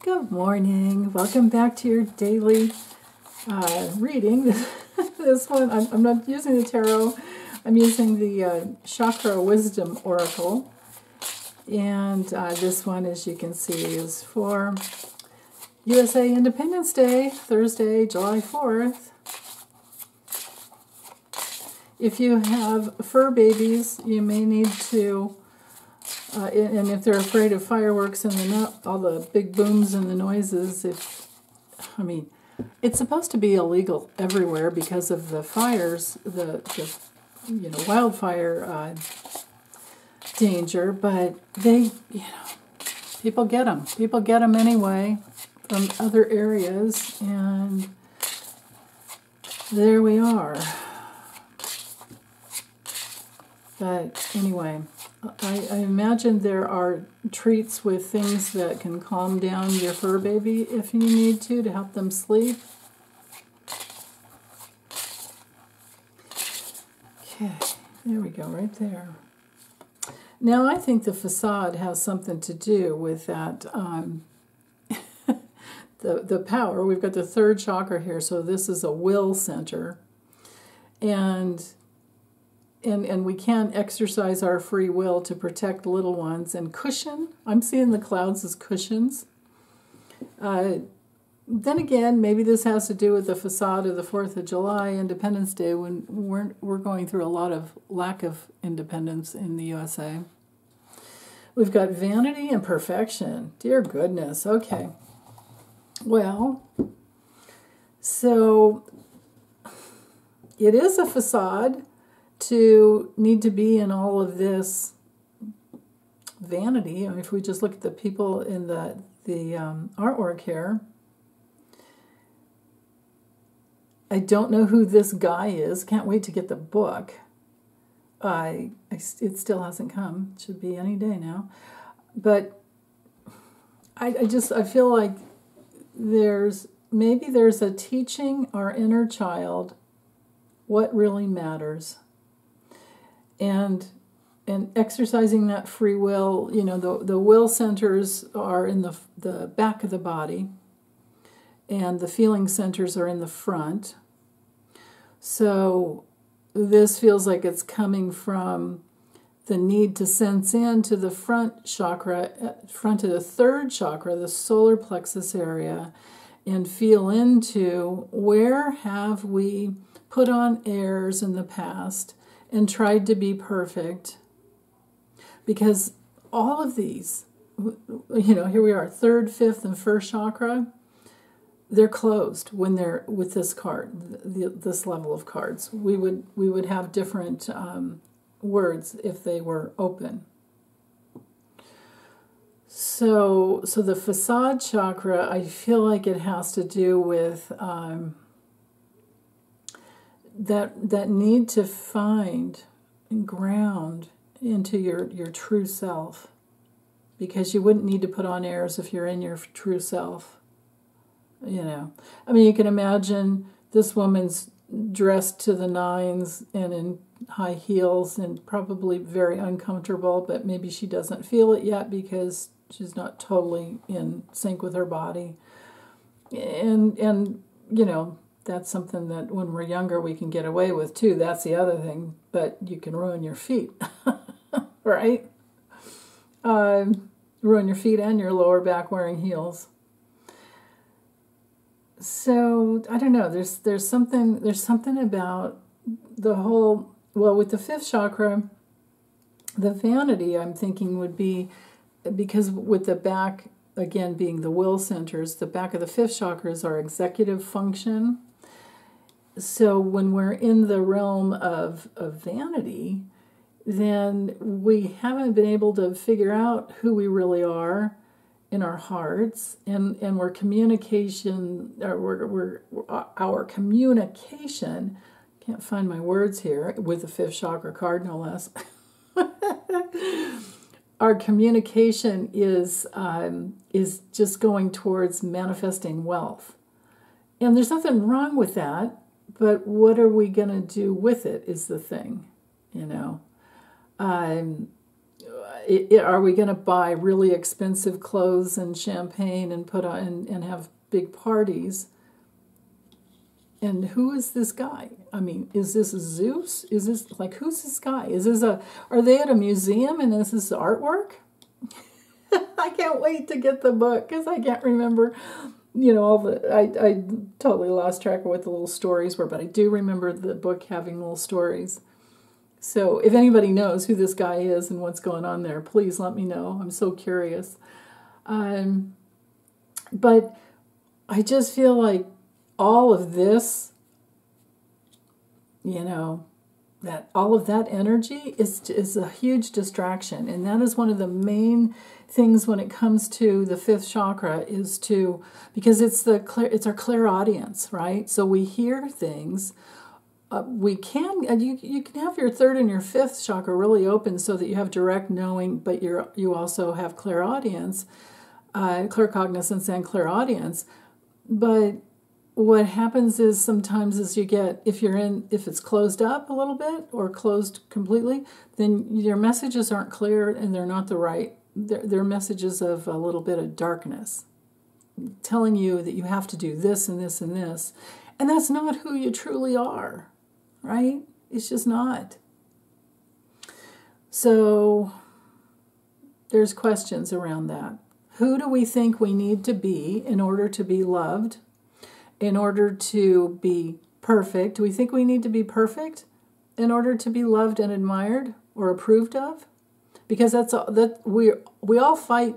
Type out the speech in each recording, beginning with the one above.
Good morning. Welcome back to your daily reading. This one, I'm not using the tarot. I'm using the Chakra Wisdom Oracle. And this one, as you can see, is for USA Independence Day, Thursday, July 4th. If you have fur babies, you may need to, and if they're afraid of fireworks and all the big booms and the noises, it's supposed to be illegal everywhere because of the fires, the wildfire danger, but people get them. People get them anyway from other areas, and there we are. But anyway, I imagine there are treats with things that can calm down your fur baby if you need to help them sleep. Okay, there we go, right there. Now I think the facade has something to do with that, the power. We've got the third chakra here, so this is a will center. And we can exercise our free will to protect little ones and cushion. I'm seeing the clouds as cushions. Then again, maybe this has to do with the facade of the 4th of July, Independence Day, when we're going through a lot of lack of independence in the USA. We've got vanity and perfection. Dear goodness. Okay. Well, so it is a facade to need to be in all of this vanity. I mean, if we just look at the people in the artwork here, I don't know who this guy is. Can't wait to get the book. It still hasn't come. It should be any day now. But I feel like there's a teaching our inner child what really matters. And exercising that free will, the will centers are in the back of the body, and the feeling centers are in the front. So this feels like it's coming from the need to sense into the front chakra, front of the third chakra, the solar plexus area, and feel into where have we put on airs in the past and tried to be perfect, because all of these, here we are, 3rd, 5th, and 1st chakra, they're closed when they're with this card, this level of cards. We would have different words if they were open. So the facade chakra, I feel like it has to do with that need to find and ground into your true self, because you wouldn't need to put on airs if you're in your true self. You can imagine this woman's dressed to the nines and in high heels and probably very uncomfortable, but maybe she doesn't feel it yet because she's not totally in sync with her body. And that's something that when we're younger we can get away with too. That's the other thing. But you can ruin your feet, right? Ruin your feet and your lower back wearing heels. So I don't know. There's something about the whole. Well, with the 5th chakra, the vanity I'm thinking would be, because with the back again being the will centers, the back of the 5th chakra is our executive function. So when we're in the realm of vanity, then we haven't been able to figure out who we really are in our hearts, and our communication, our communication, can't find my words here, with the 5th chakra card, no less. Our communication is just going towards manifesting wealth. And there's nothing wrong with that, but what are we going to do with it is the thing, Are we going to buy really expensive clothes and champagne and put on and have big parties? And who is this guy? I mean, is this Zeus? Is this, like, who's this guy? Are they at a museum and is this artwork? I can't wait to get the book because I can't remember, I totally lost track of what the little stories were, but I do remember the book having little stories. So if anybody knows who this guy is and what's going on there, please let me know. I'm so curious. But I just feel like all of this, that all of that energy is a huge distraction. And that is one of the main things when it comes to the fifth chakra because it's our clairaudience, right? So we hear things. You can have your third and your fifth chakra really open so that you have direct knowing, but you also have clairaudience, claircognizance and clairaudience. But what happens is sometimes you get, if it's closed up a little bit or closed completely, then your messages aren't clear and they're not the right, they're messages of a little bit of darkness, telling you that you have to do this and this and this. And that's not who you truly are, right? It's just not. So there's questions around that. Who do we think we need to be in order to be loved? In order to be perfect? Do we think we need to be perfect in order to be loved and admired or approved of? Because we all fight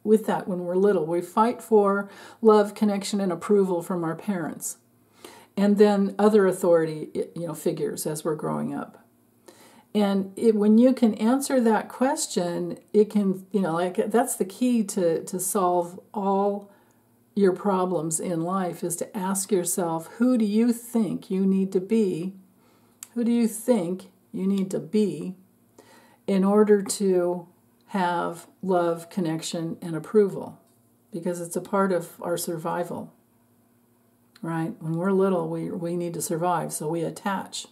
with that when we're little. We fight for love, connection, and approval from our parents, and then other authority, figures as we're growing up. And when you can answer that question, it can, that's the key to solve all your problems in life, is to ask yourself, who do you think you need to be? Who do you think you need to be in order to have love, connection, and approval? Because it's a part of our survival, right? When we're little, we need to survive, so we attach.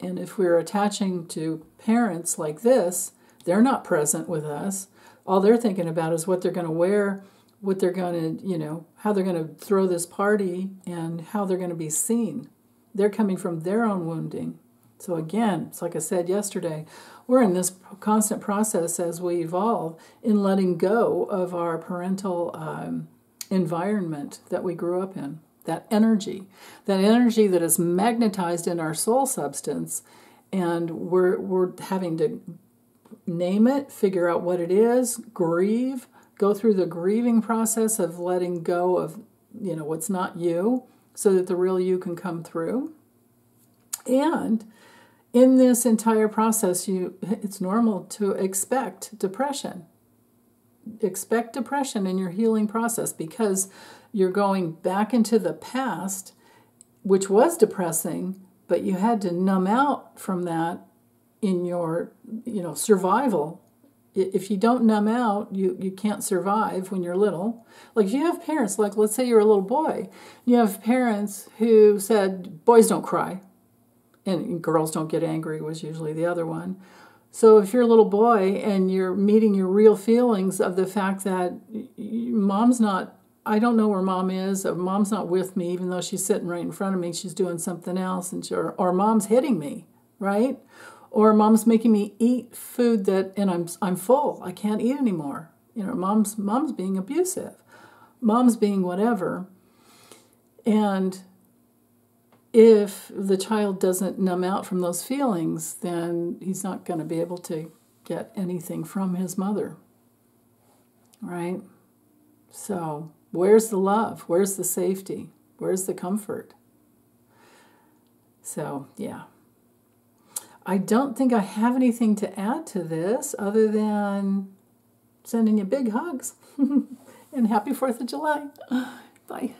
And if we're attaching to parents like this, they're not present with us. All they're thinking about is what they're going to wear, what they're going to, how they're going to throw this party, and how they're going to be seen. They're coming from their own wounding. So again, it's like I said yesterday, we're in this constant process as we evolve in letting go of our parental environment that we grew up in. That energy that is magnetized in our soul substance, and we're having to name it, figure out what it is, grieve, go through the grieving process of letting go of, what's not you, so that the real you can come through. And in this entire process, it's normal to expect depression. Expect depression in your healing process, because you're going back into the past, which was depressing, but you had to numb out from that in your, survival. If you don't numb out, you can't survive when you're little. Like if you have parents, like let's say you're a little boy, you have parents who said, boys don't cry, and girls don't get angry was usually the other one. So if you're a little boy and you're meeting your real feelings of the fact that mom's not, I don't know where mom is, or mom's not with me, even though she's sitting right in front of me, she's doing something else, or mom's hitting me, right? Or mom's making me eat food and I'm full, I can't eat anymore. Mom's being abusive, mom's being whatever. And if the child doesn't numb out from those feelings, then he's not going to be able to get anything from his mother, right? So where's the love? Where's the safety? Where's the comfort? So, yeah. I don't think I have anything to add to this other than sending you big hugs and happy 4th of July. Bye.